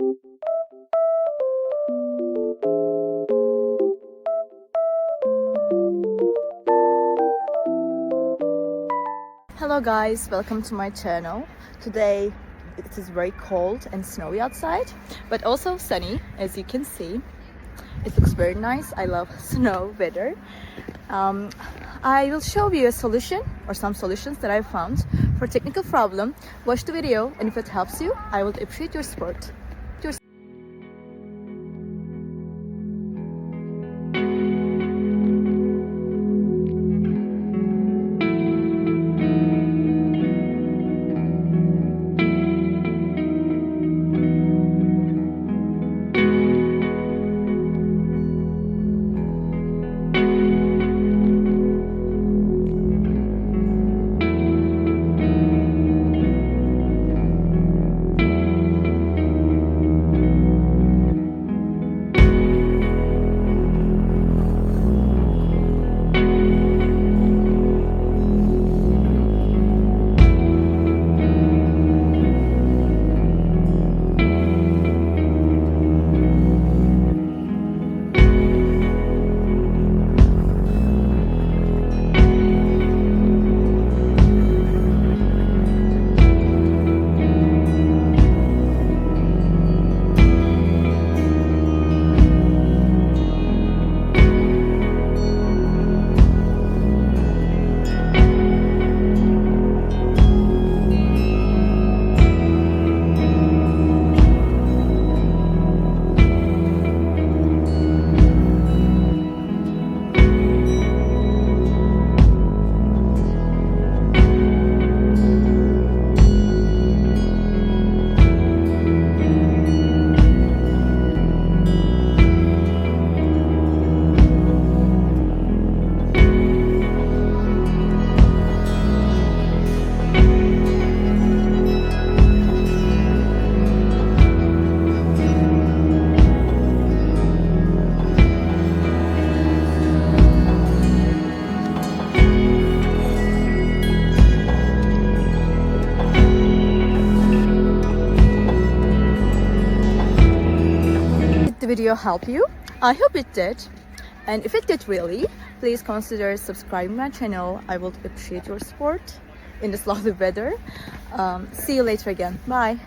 Hello guys, welcome to my channel. Today it is very cold and snowy outside, but also sunny, as you can see. It looks very nice. I love snow weather. I will show you a solution or some solutions that I found for technical problem. Watch the video, and if it helps you, I would appreciate your support. The video help you? I hope it did, and if it did really, please consider subscribing my channel. I would appreciate your support in this lovely weather. See you later again. Bye.